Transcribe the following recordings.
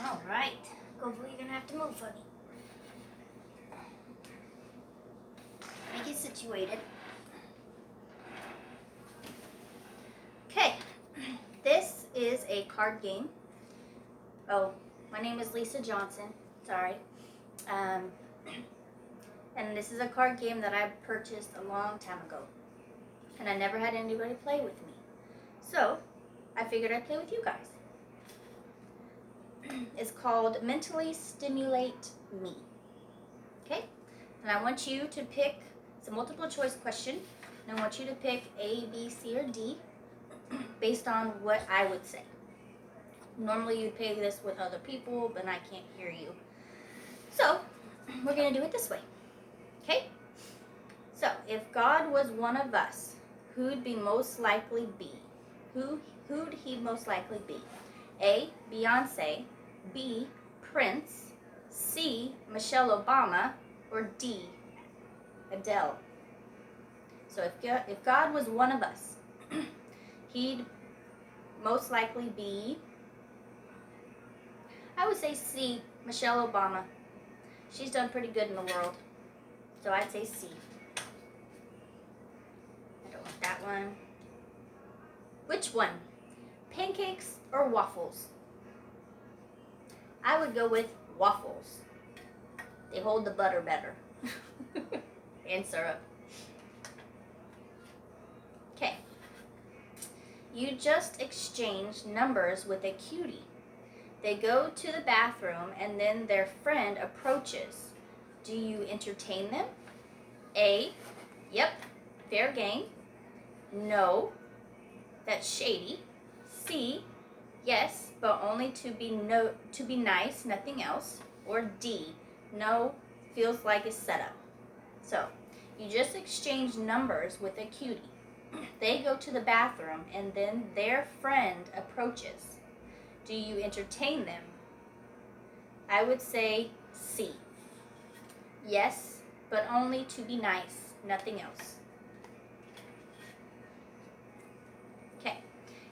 All right. Hopefully you're gonna have to move, honey. Let me get situated. Okay. This is a card game. Oh, my name is Lisa Johnson. Sorry. And this is a card game that I purchased a long time ago. And I never had anybody play with me. So, I figured I'd play with you guys. It's called Mentally Stimulate Me. Okay? And I want you to pick, it's a multiple choice question, and I want you to pick A, B, C, or D based on what I would say. Normally you'd play this with other people, but I can't hear you. So, we're going to do it this way. Okay? So, if God was one of us, who'd be most likely be? Who'd he most likely be? A, Beyonce, B, Prince, C, Michelle Obama, or D, Adele? So if God was one of us, he'd most likely be, I would say C, Michelle Obama. She's done pretty good in the world. So I'd say C. I don't want that one. Which one? Pancakes or waffles? I would go with waffles. They hold the butter better. And syrup. Okay. You just exchanged numbers with a cutie. They go to the bathroom and then their friend approaches. Do you entertain them? A, yep, fair game. No, that's shady. C, yes, but only to be nice, nothing else. Or D, no, feels like a setup. So, you just exchanged numbers with a cutie. They go to the bathroom and then their friend approaches. Do you entertain them? I would say C. Yes, but only to be nice, nothing else. Okay.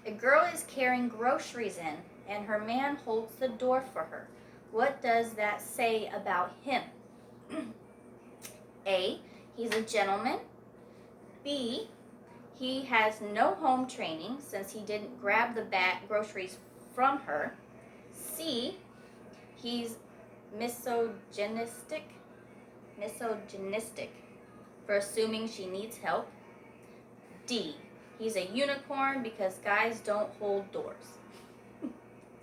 A girl is carrying groceries in and her man holds the door for her. What does that say about him? A, he's a gentleman. B, he has no home training since he didn't grab the groceries from her. C, he's misogynistic for assuming she needs help. D, he's a unicorn because guys don't hold doors.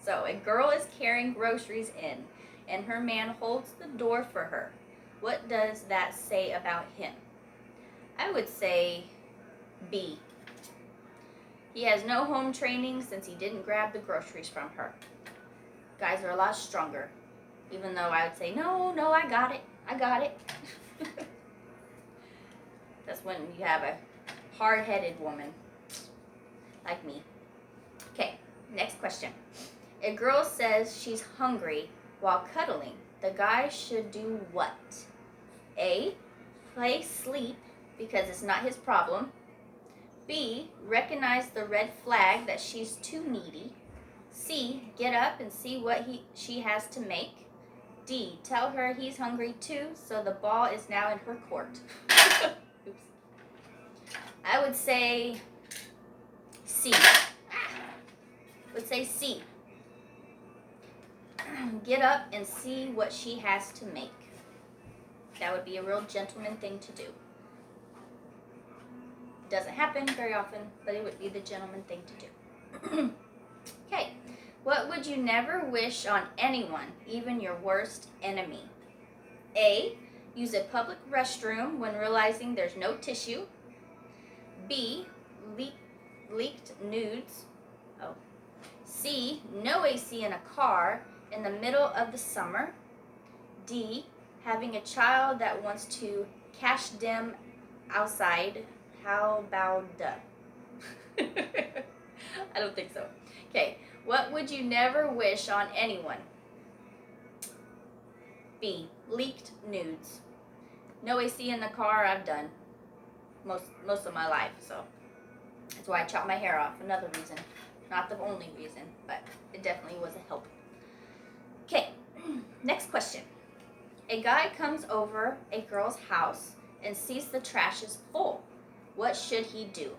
So a girl is carrying groceries in and her man holds the door for her. What does that say about him? I would say B. He has no home training since he didn't grab the groceries from her. Guys are a lot stronger. Even though I would say, no, I got it. That's when you have a hard-headed woman like me. Okay, next question. A girl says she's hungry while cuddling. The guy should do what? A, play sleep because it's not his problem. B, recognize the red flag that she's too needy. C, get up and see what she has to make. D, tell her he's hungry too, so the ball is now in her court. Oops. I would say C. C. Get up and see what she has to make. That would be a real gentleman thing to do. Doesn't happen very often, but it would be the gentleman thing to do. Okay. What would you never wish on anyone, even your worst enemy? A, use a public restroom when realizing there's no tissue. B, leaked nudes. Oh. C, no AC in a car in the middle of the summer. D, having a child that wants to cash them outside. How about I don't think so. Okay, what would you never wish on anyone? B, leaked nudes. No AC in the car, I've done most of my life, so that's why I chopped my hair off. Another reason. Not the only reason, but it definitely was a help. Okay, next question. A guy comes over a girl's house and sees the trash is full. What should he do?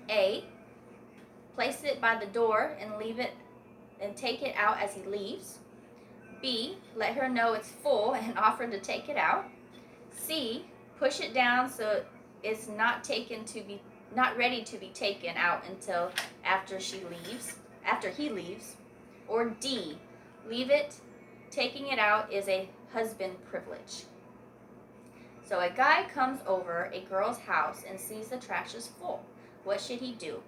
A. Place it by the door and leave it and take it out as he leaves. B. Let her know it's full and offer to take it out. C. Push it down so it's not ready to be taken out until after he leaves. Or D. Leave it. Taking it out is a husband privilege. So a guy comes over a girl's house and sees the trash is full. What should he do?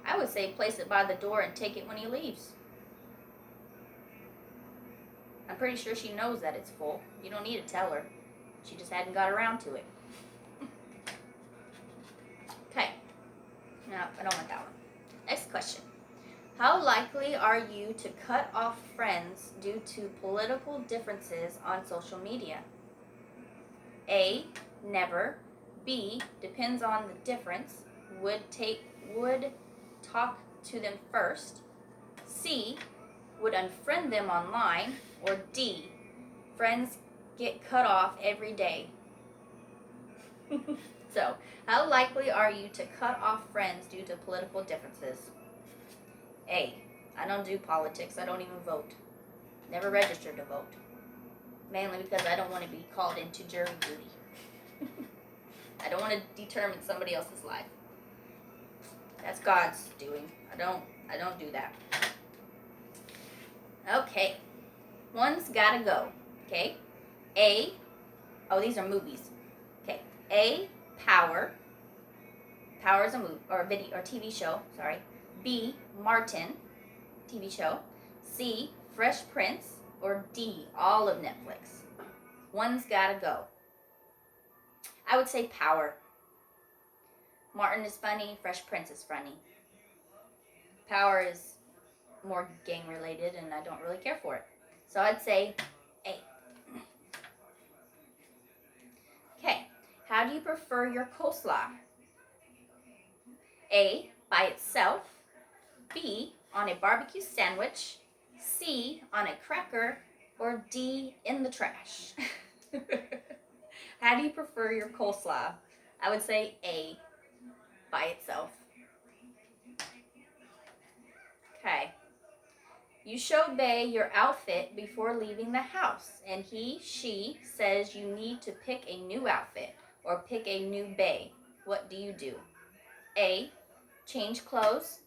I would say place it by the door and take it when he leaves. I'm pretty sure she knows that it's full. You don't need to tell her. She just hadn't got around to it. Okay. No, I don't want that one. Next question. How likely are you to cut off friends due to political differences on social media? A. Never. B. Depends on the difference. Would talk to them first. C. Would unfriend them online. Or D. Friends get cut off every day. So, how likely are you to cut off friends due to political differences? A. I don't do politics. I don't even vote. Never registered to vote. Mainly because I don't want to be called into jury duty. I don't want to determine somebody else's life. That's God's doing. I don't do that. Okay. One's gotta go. Okay. A. Oh, these are movies. Okay. A. Power. Power is a movie or video or TV show. Sorry. B. Martin. TV show. C. Fresh Prince. Or D. All of Netflix. One's gotta go. I would say Power. Martin is funny. Fresh Prince is funny. Power is more gang related and I don't really care for it. So I'd say A. Okay. How do you prefer your coleslaw? A. By itself. B. On a barbecue sandwich. C. On a cracker. Or D. In the trash. How do you prefer your coleslaw? I would say A. By itself. Okay. You show Bay your outfit before leaving the house, and she says you need to pick a new outfit or pick a new Bay. What do you do? A. Change clothes.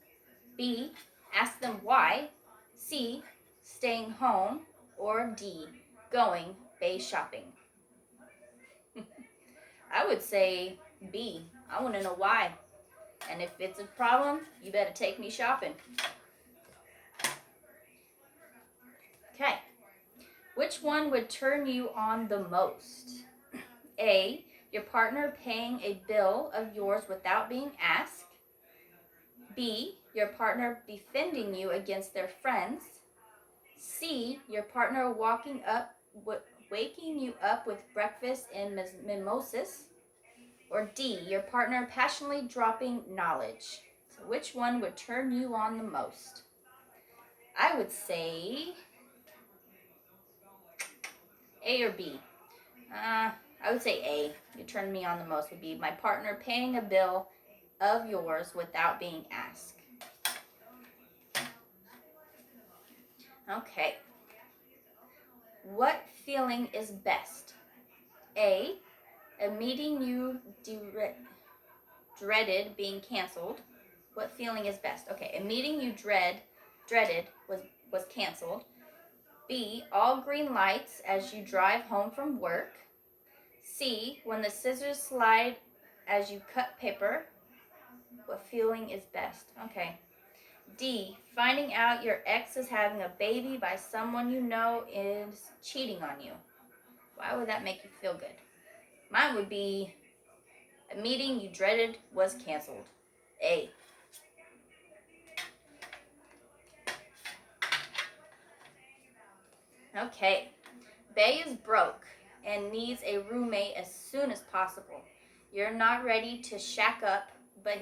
B. Ask them why. C. Staying home. Or D. Going Bay shopping. I would say B. I want to know why. And if it's a problem, you better take me shopping. Okay. Which one would turn you on the most? A. Your partner paying a bill of yours without being asked. B. Your partner defending you against their friends. C. Your partner waking you up with breakfast and mimosas. Or D. Your partner passionately dropping knowledge. So which one would turn you on the most? I would say A or B. I would say A. You turn me on the most would be my partner paying a bill of yours without being asked. Okay. What feeling is best? A. A meeting you dreaded being canceled. What feeling is best? Okay, a meeting you dreaded was canceled. B. All green lights as you drive home from work. C. When the scissors slide as you cut paper. What feeling is best? Okay. D. Finding out your ex is having a baby by someone you know is cheating on you. Why would that make you feel good? Mine would be a meeting you dreaded was canceled. A. Okay. Bay is broke and needs a roommate as soon as possible. You're not ready to shack up, but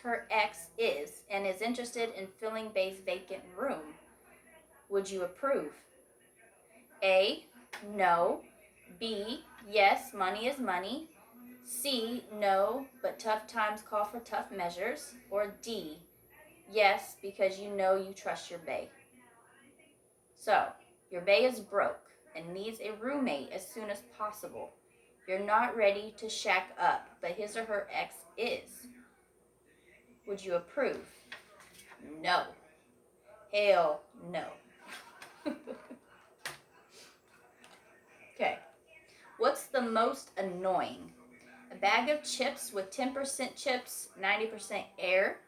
her ex is and is interested in filling Bay's vacant room. Would you approve? A, no. B, yes, money is money. C, no, but tough times call for tough measures. Or D, yes, because you know you trust your bae. So, your bae is broke and needs a roommate as soon as possible. You're not ready to shack up, but his or her ex is. Would you approve? No. Hell no. Okay. What's the most annoying? A bag of chips with 10% chips, 90% air.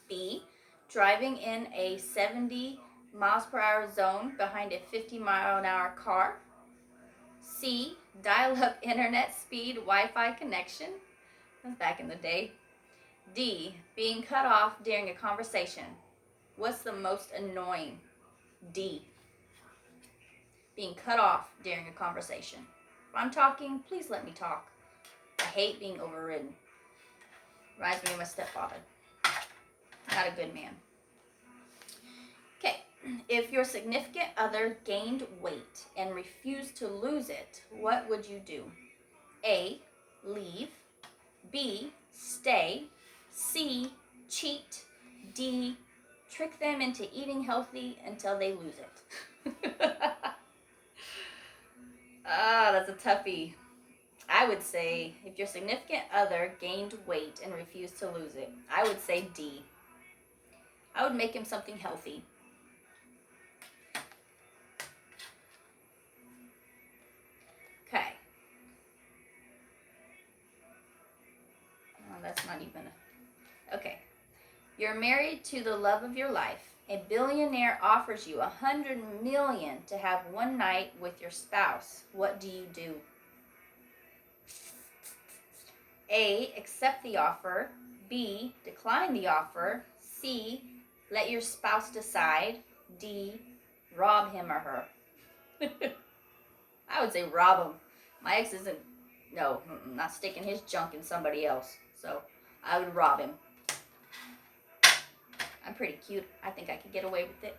B, driving in a 70 miles per hour zone behind a 50-mile-an-hour car. C, dial-up internet speed Wi-Fi connection. That's back in the day. D, being cut off during a conversation. What's the most annoying? D, being cut off during a conversation. If I'm talking, please let me talk. I hate being overridden. Reminds me of my stepfather. Not a good man. Okay, if your significant other gained weight and refused to lose it, what would you do? A, leave. B, stay. C, cheat. D, trick them into eating healthy until they lose it. That's a toughie. I would say if your significant other gained weight and refused to lose it, I would say D. I would make him something healthy. Okay. Oh, that's not even okay. You're married to the love of your life. A billionaire offers you $100 million to have one night with your spouse. What do you do? A, accept the offer. B, decline the offer. C, let your spouse decide. D, rob him or her. I would say rob him. My ex isn't, no, not sticking his junk in somebody else. So I would rob him. I'm pretty cute. I think I could get away with it.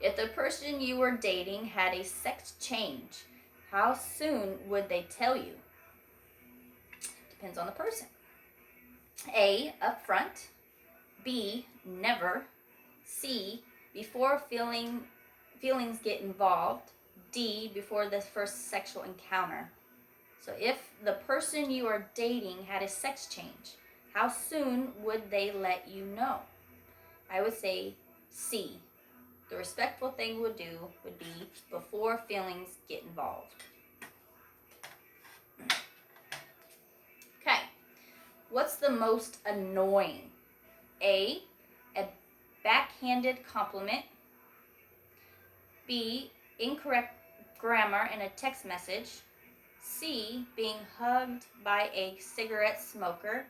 If the person you were dating had a sex change, how soon would they tell you? Depends on the person. A, upfront. B, never. C, before feelings get involved. D, before the first sexual encounter. So if the person you are dating had a sex change, how soon would they let you know? I would say C. The respectful thing would be before feelings get involved. Okay. What's the most annoying? A backhanded compliment. B, incorrect grammar in a text message. C, being hugged by a cigarette smoker.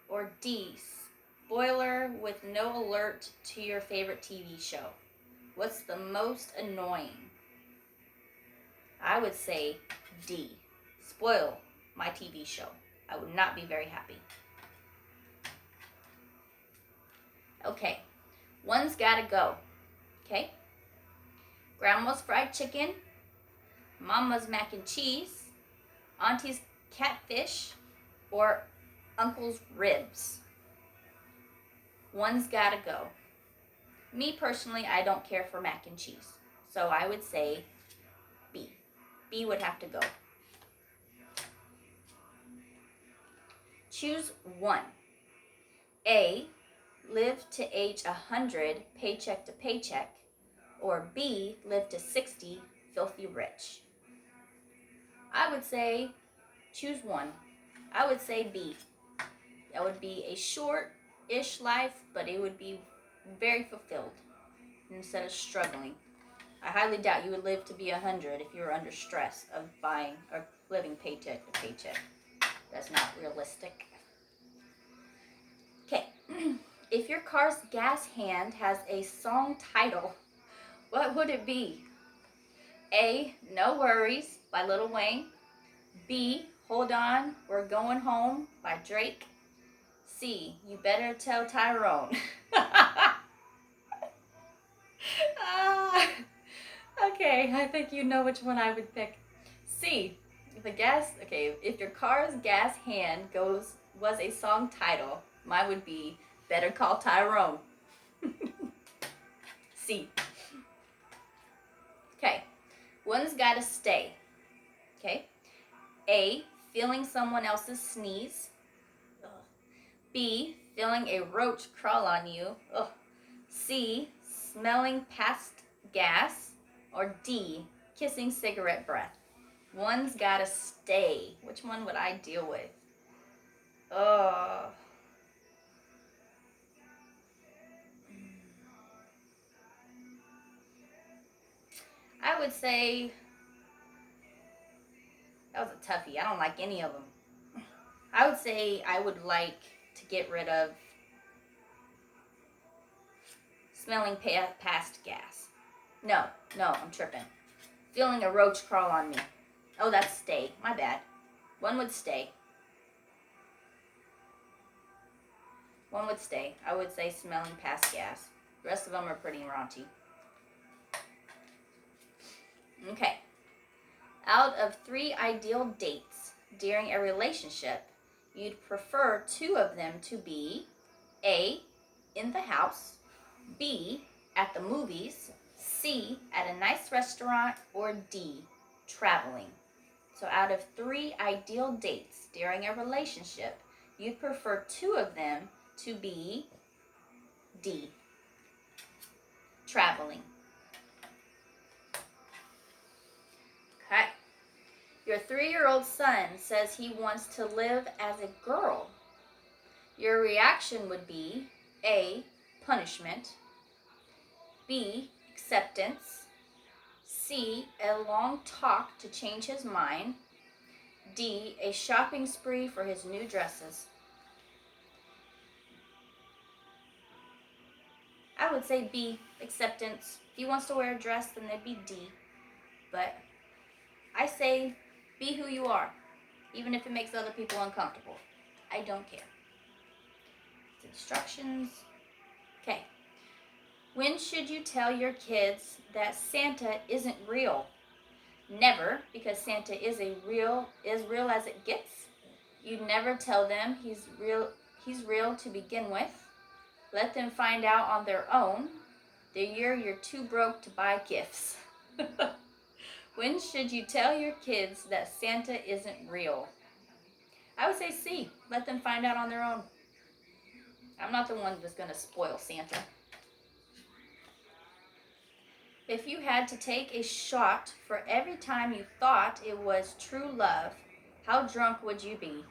Or D, spoiler with no alert to your favorite TV show. What's the most annoying? I would say D, spoil my TV show. I would not be very happy. Okay, one's gotta go. Okay? Grandma's fried chicken, Mama's mac and cheese, Auntie's catfish, or Uncle's ribs. One's gotta go. Me personally, I don't care for mac and cheese. So I would say B. B would have to go. Choose one. A, live to age 100, paycheck to paycheck. Or B, live to 60, filthy rich. I would say choose one. I would say B. That would be a short-ish life, but it would be very fulfilled instead of struggling. I highly doubt you would live to be 100 if you were under stress of buying or living paycheck to paycheck. That's not realistic. Okay. If your car's gas hand has a song title, what would it be? A, No Worries by Lil Wayne. B, Hold On, We're Going Home by Drake. C, You Better Tell Tyrone. Okay, I think you know which one I would pick. C. If your car's gas hand was a song title, mine would be Better Call Tyrone. C. Okay, one's gotta stay. Okay. A. Feeling someone else's sneeze. Ugh. B. Feeling a roach crawl on you. Ugh. C. Smelling past gas. Or D. Kissing cigarette breath. One's gotta stay. Which one would I deal with? Ugh. I would say that was a toughie. I don't like any of them. I would say I would like to get rid of smelling past gas. No, I'm tripping. Feeling a roach crawl on me. Oh, that's stay. My bad. One would stay. One would stay. I would say smelling past gas. The rest of them are pretty raunchy. Okay. Out of 3 ideal dates during a relationship, you'd prefer 2 of them to be A. In the house, B. At the movies, C. At a nice restaurant, or D. Traveling. So out of 3 ideal dates during a relationship, you'd prefer 2 of them to be D. Traveling. Okay. Your 3-year-old son says he wants to live as a girl. Your reaction would be A. Punishment, B. Acceptance, C. A long talk to change his mind, D. A shopping spree for his new dresses. I would say B. Acceptance. If he wants to wear a dress, then that'd be D. But I say be who you are, even if it makes other people uncomfortable. I don't care. It's instructions. Okay. When should you tell your kids that Santa isn't real? Never, because Santa is real as it gets. You'd never tell them he's real to begin with. Let them find out on their own the year you're too broke to buy gifts. When should you tell your kids that Santa isn't real? I would say C. Let them find out on their own. I'm not the one that's going to spoil Santa. If you had to take a shot for every time you thought it was true love, how drunk would you be?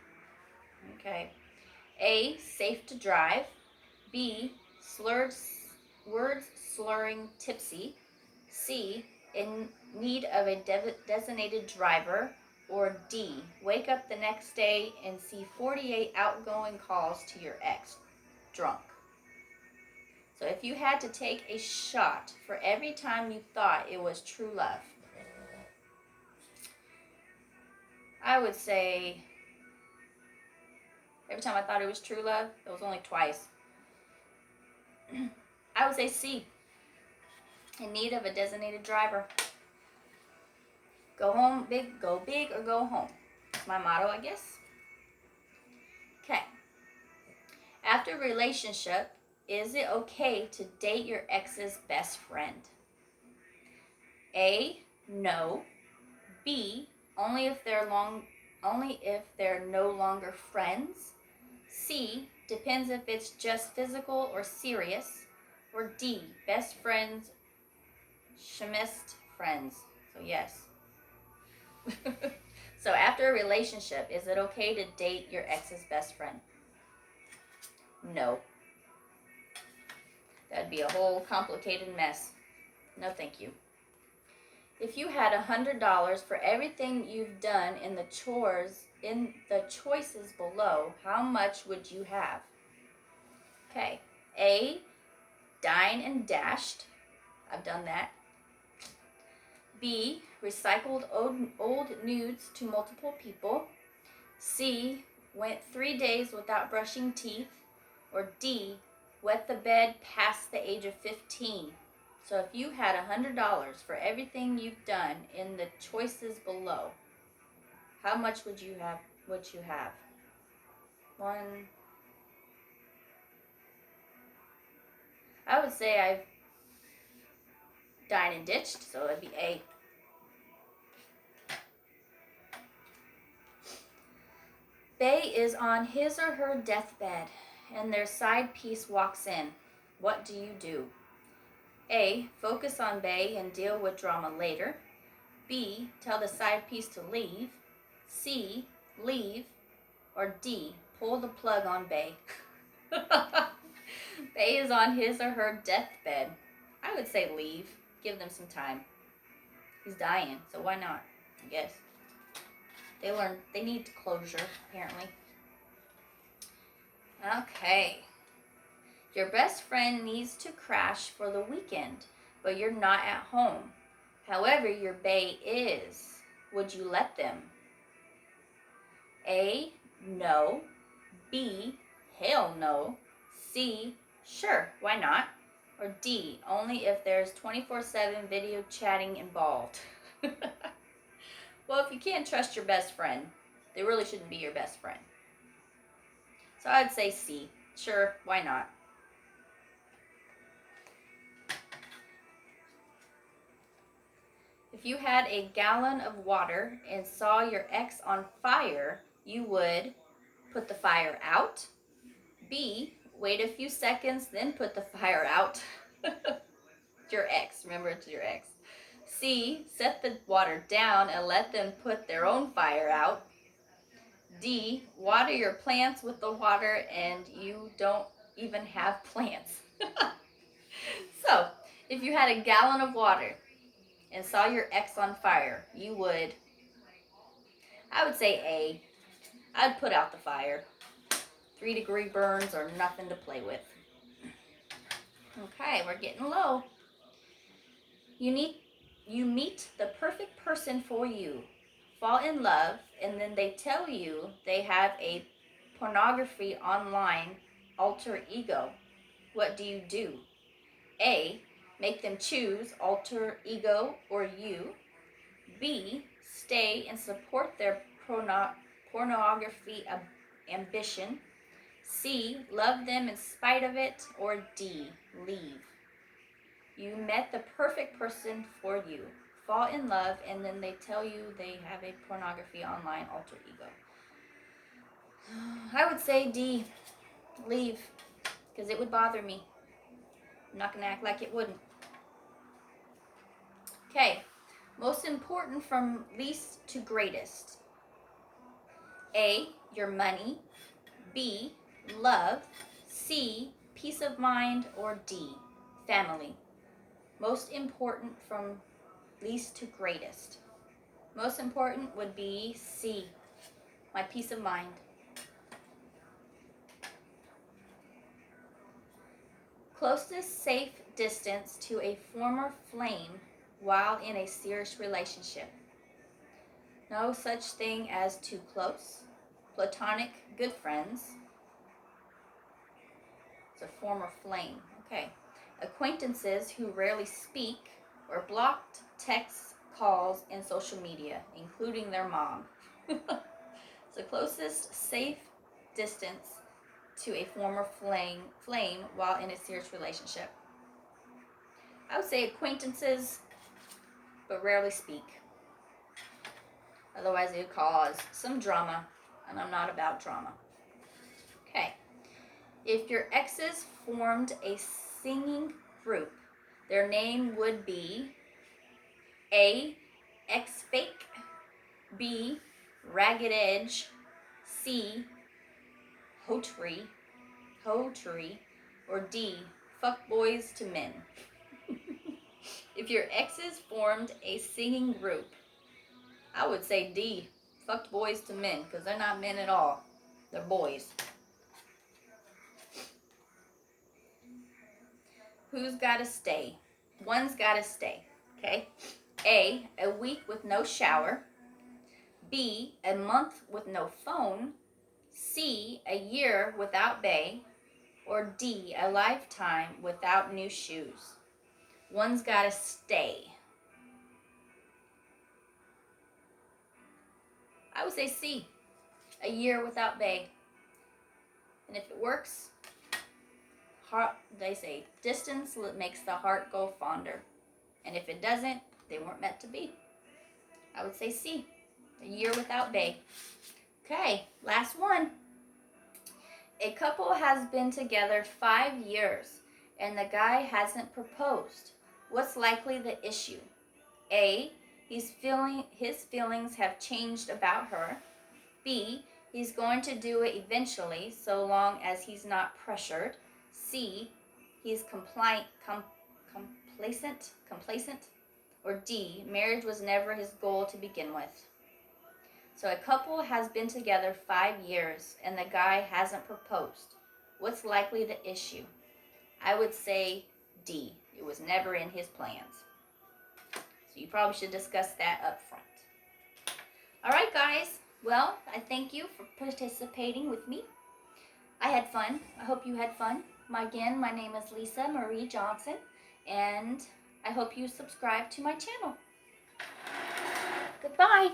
Okay. A. Safe to drive. B. Words slurring tipsy. C. In need of a designated driver. Or D. Wake up the next day and see 48 outgoing calls to your ex. Drunk. So if you had to take a shot for every time you thought it was true love, I would say every time I thought it was true love, it was only twice. I would say C. In need of a designated driver. Go home big, go big, or go home. That's my motto, I guess. Okay. After a relationship, is it okay to date your ex's best friend? A. No. B. Only if they're no longer friends. C. Depends if it's just physical or serious. Or D. Best friends, shemest friends. So yes. So after a relationship, is it okay to date your ex's best friend? No. That'd be a whole complicated mess. No, thank you. If you had $100 for everything you've done in the choices below, how much would you have? Okay. A. Dine and dashed. I've done that. B. Recycled old nudes to multiple people. C. Went 3 days without brushing teeth. Or D. Wet the bed past the age of 15. So if you had $100 for everything you've done in the choices below, how much would you have? One. I would say I've died and ditched, so it'd be A. Bae is on his or her deathbed, and their side piece walks in. What do you do? A. Focus on Bae and deal with drama later. B. Tell the side piece to leave. C. Leave. Or D. Pull the plug on Bae. Bae is on his or her deathbed. I would say leave. Give them some time. He's dying, so why not? I guess. They need closure, apparently. Okay. Your best friend needs to crash for the weekend, but you're not at home. However, your bae is. Would you let them? A. No. B. Hell no. C. Sure, why not? Or D. Only if there's 24/7 video chatting involved. Well, if you can't trust your best friend, they really shouldn't be your best friend. So I'd say C. Sure, why not? If you had a gallon of water and saw your ex on fire, you would put the fire out. B. Wait a few seconds, then put the fire out. Your ex. Remember, it's your ex. C. Set the water down and let them put their own fire out. D. Water your plants with the water and you don't even have plants. So, if you had a gallon of water and saw your ex on fire, you would, I would say A. I'd put out the fire. 3-degree burns are nothing to play with. Okay, we're getting low. You meet the perfect person for you, fall in love, and then they tell you they have a pornography online alter ego. What do you do? A. Make them choose alter ego or you. B. Stay and support their pornography ambition. C. Love them in spite of it. Or D. Leave. You met the perfect person for you, fall in love, and then they tell you they have a pornography online alter ego. I would say D. Leave. Because it would bother me. I'm not going to act like it wouldn't. Okay. Most important from least to greatest. A. Your money. B. Love. C. Peace of mind. Or D. Family. Most important from least to greatest. Most important would be C. My peace of mind. Closest safe distance to a former flame while in a serious relationship. No such thing as too close. Platonic good friends. It's a former flame. Okay. Acquaintances who rarely speak or blocked texts, calls, and social media, including their mom. So closest safe distance to a former flame while in a serious relationship. I would say acquaintances, but rarely speak. Otherwise, it would cause some drama, and I'm not about drama. Okay. If your exes formed a singing group, their name would be A. X-Fake, B. Ragged Edge, C. Hotery, or D. Fuck Boys to Men. If your exes formed a singing group, I would say D. Fucked boys to men, because they're not men at all. They're boys. Who's got to stay? One's got to stay, okay? A week with no shower. B, a month with no phone. C, a year without bae. Or D, a lifetime without new shoes. One's got to stay. I would say C, a year without Bay. And if it works, heart, they say distance makes the heart go fonder. And if it doesn't, they weren't meant to be. I would say C, a year without Bay. Okay, last one. A couple has been together 5 years and the guy hasn't proposed. What's likely the issue? A, his feelings have changed about her. B, he's going to do it eventually so long as he's not pressured. C, he's complacent. Or D, marriage was never his goal to begin with. So a couple has been together 5 years and the guy hasn't proposed. What's likely the issue? I would say D, it was never in his plans. So you probably should discuss that up front. All right, guys. Well, I thank you for participating with me. I had fun. I hope you had fun. Again, my name is Lisa Marie Johnson, and I hope you subscribe to my channel. Goodbye.